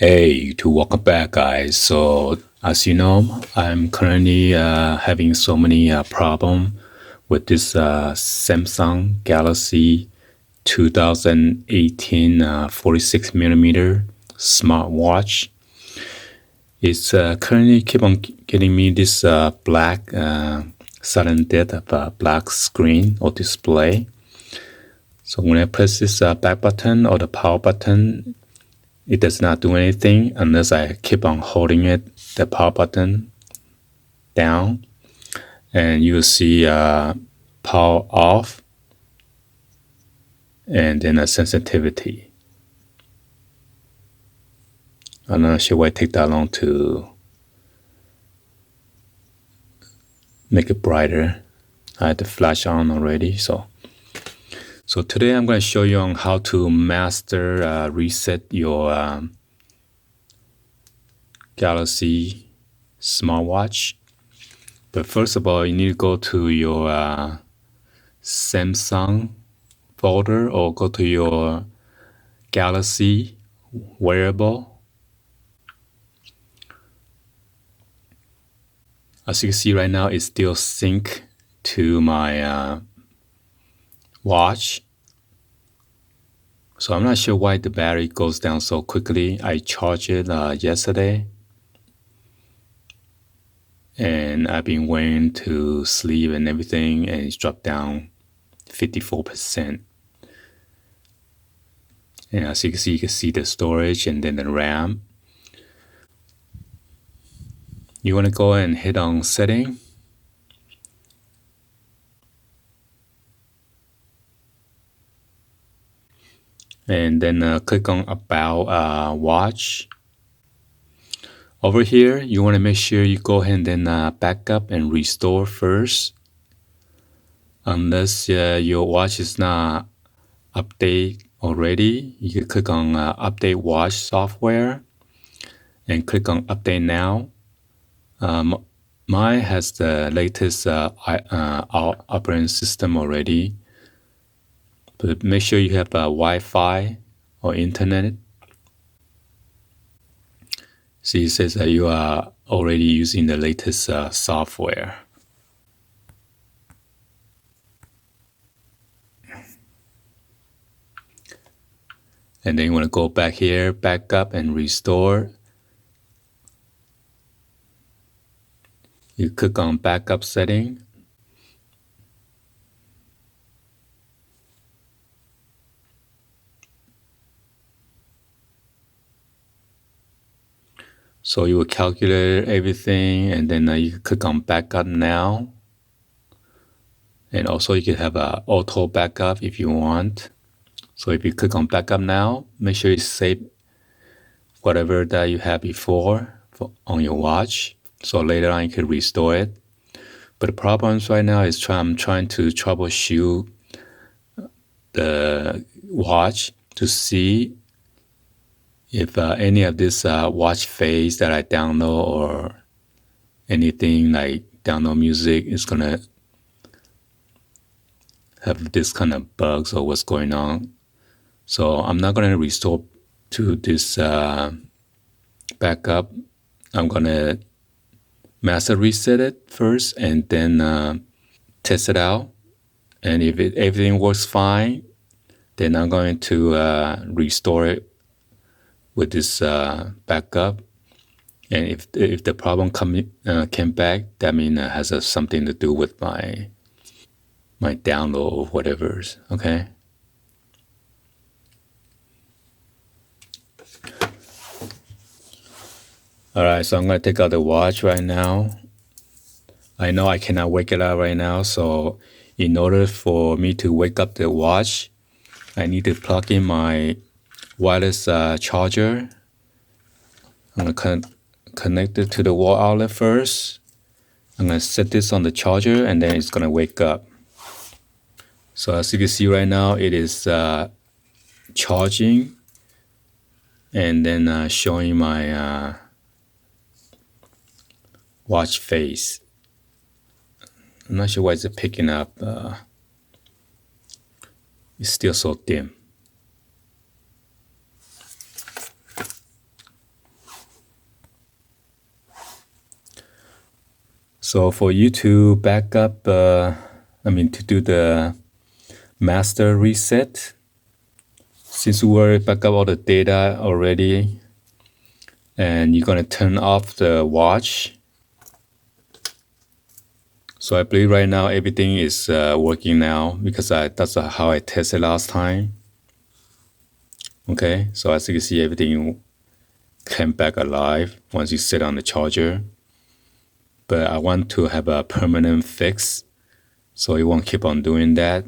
Hey, to welcome back, guys. So, as you know, I'm currently having so many problem with this Samsung Galaxy 2018 46 millimeter smartwatch. It's currently keep on getting me this black sudden death of a black screen or display. So when I press this back button or the power button, it does not do anything unless I keep on holding the power button down, and you'll see power off and then a sensitivity. I'm not sure why it take that long to make it brighter. I had the flash on already, so today I'm going to show you on how to master reset your Galaxy smartwatch. But first of all, you need to go to your Samsung folder or go to your Galaxy wearable. As you can see right now, it's still synced to my watch. So I'm not sure why the battery goes down so quickly. I charged it yesterday, and I've been waiting to sleep and everything, and it's dropped down 54%. And as you can see the storage and then the RAM. You want to go and hit on setting. And then click on about watch. Over here, you want to make sure you go ahead and then back up and restore first. Unless your watch is not updated already, you can click on update watch software and click on update now. Mine has the latest operating system already, but make sure you have Wi-Fi or internet. See, it says that you are already using the latest software. And then you want to go back here, back up and restore. You click on backup setting. So you will calculate everything, and then you can click on backup now. And also you can have a auto backup if you want. So if you click on backup now, make sure you save whatever that you had before on your watch. So later on you can restore it. But the problems right now is I'm trying to troubleshoot the watch to see if any of this watch face that I download or anything like download music is gonna have this kind of bugs or what's going on. So I'm not gonna restore to this backup. I'm gonna master reset it first and then test it out. And if everything works fine, then I'm going to restore it with this backup. And if the problem came back, that means it has something to do with my download or whatever. Okay. All right, so I'm gonna take out the watch right now. I know I cannot wake it up right now, so in order for me to wake up the watch, I need to plug in my wireless charger. I'm gonna connect it to the wall outlet first. I'm gonna set this on the charger, and then it's gonna wake up. So as you can see right now, it is charging and then showing my watch face. I'm not sure why it's picking up. It's still so dim. So for you to back up, to do the master reset, since we already back up all the data already, and you're going to turn off the watch. So I believe right now everything is working now because that's how I tested last time. Okay, so as you can see, everything came back alive once you sit on the charger. But I want to have a permanent fix, so it won't keep on doing that.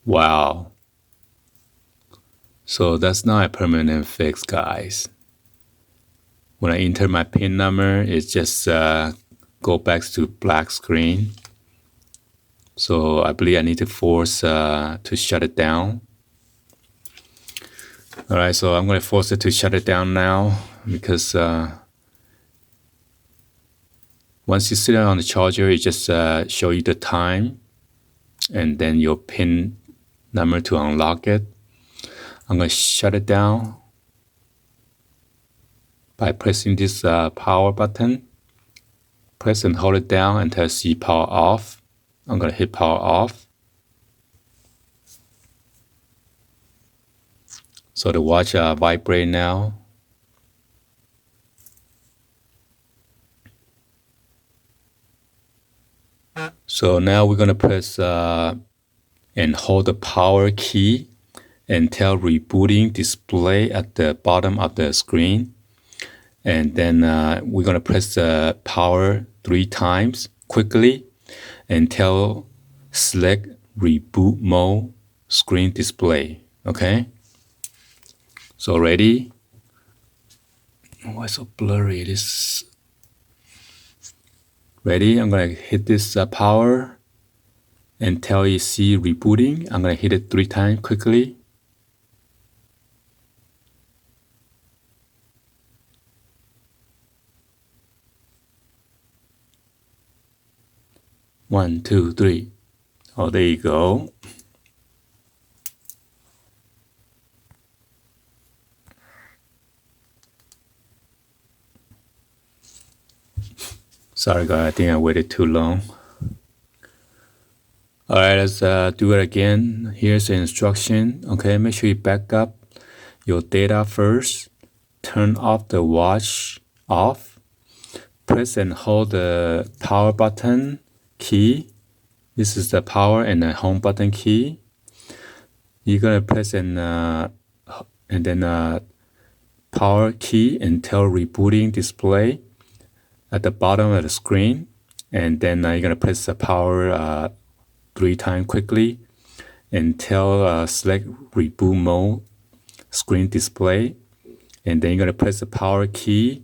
Wow. So that's not a permanent fix, guys. When I enter my PIN number, it just go back to black screen. So I believe I need to force to shut it down. All right, so I'm going to force it to shut it down now because once you sit on the charger, it just show you the time and then your PIN number to unlock it. I'm going to shut it down by pressing this power button. Press and hold it down until I see power off. I'm going to hit power off. So the watch vibrate now. So now we're going to press and hold the power key until rebooting display at the bottom of the screen. And then we're going to press the power 3 times quickly until select reboot mode screen display. Okay? So ready? Why so blurry? This. Ready? I'm going to hit this power until you see rebooting. I'm going to hit it 3 times quickly. One, two, three. Oh, there you go. Sorry, guys. I think I waited too long. All right, let's do it again. Here's the instruction. Okay, make sure you back up your data first. Turn off the watch off. Press and hold the power button key. This is the power and the home button key. You're gonna press and then power key until rebooting display at the bottom of the screen, and then you're gonna press the power 3 times quickly until select reboot mode screen display, and then you're gonna press the power key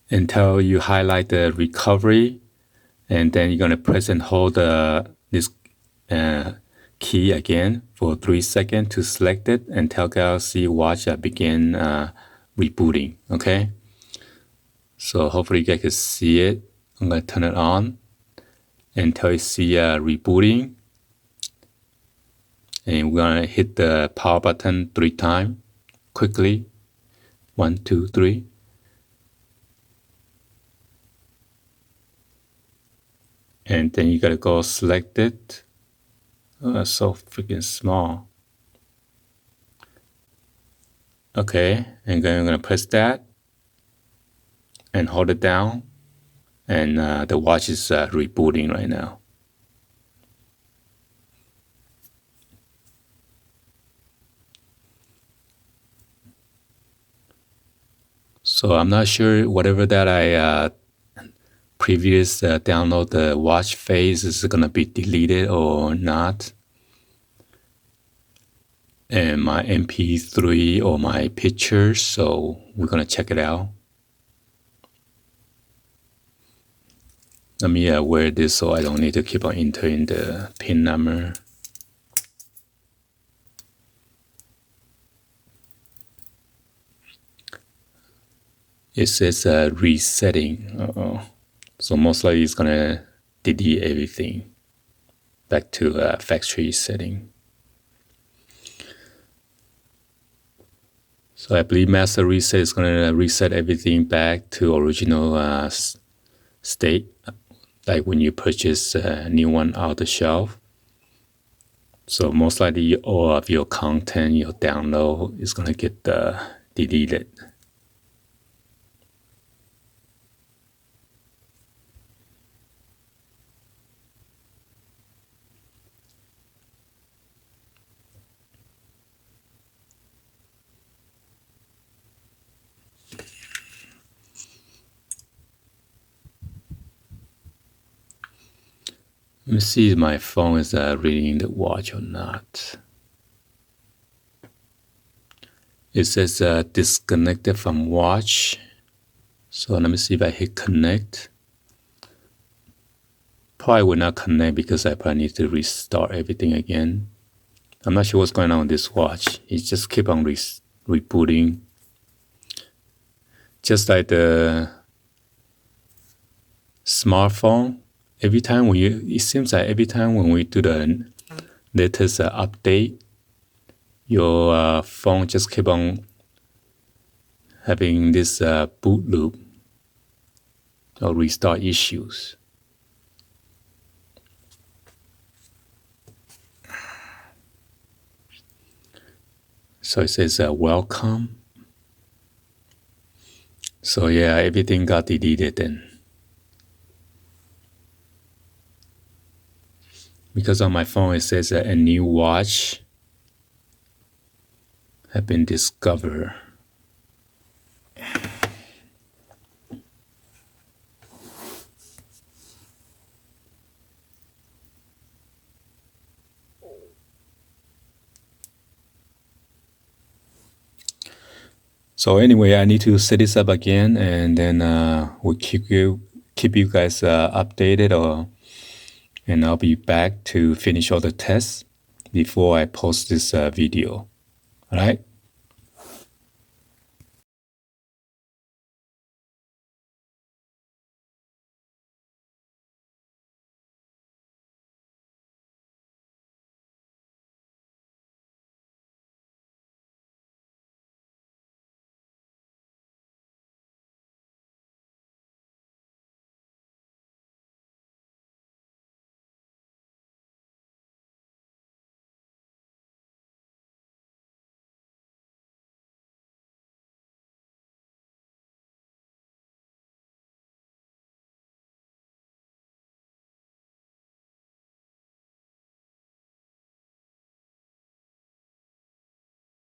until you highlight the recovery, and then you're gonna press and hold this key again for 3 seconds to select it until Galaxy Watch begin rebooting. Okay, so hopefully you guys can see it. I'm gonna turn it on until you see rebooting, and we're gonna hit the power button 3 times quickly. 1, 2, 3. And then you gotta go select it. Oh, that's so freaking small. Okay, and then I'm gonna press that and hold it down, and the watch is rebooting right now. So I'm not sure whatever that I previous download the watch face is gonna be deleted or not. And my MP3 or my pictures, so we're gonna check it out. Let me wear this so I don't need to keep on entering the PIN number. It says resetting. So most likely it's gonna delete everything back to factory setting. So I believe master reset is going to reset everything back to original state, like when you purchase a new one out the shelf. So most likely all of your content, your download is going to get deleted. Let me see if my phone is reading the watch or not. It says disconnected from watch. So let me see if I hit connect. Probably will not connect because I probably need to restart everything again. I'm not sure what's going on with this watch. It just keep on rebooting. Just like the smartphone. It seems like every time when we do the latest update, your phone just keep on having this boot loop or restart issues. So it says welcome. So yeah, everything got deleted then. Because on my phone it says a new watch have been discovered. So anyway, I need to set this up again, and then we'll keep you guys updated, and I'll be back to finish all the tests before I post this video. All right.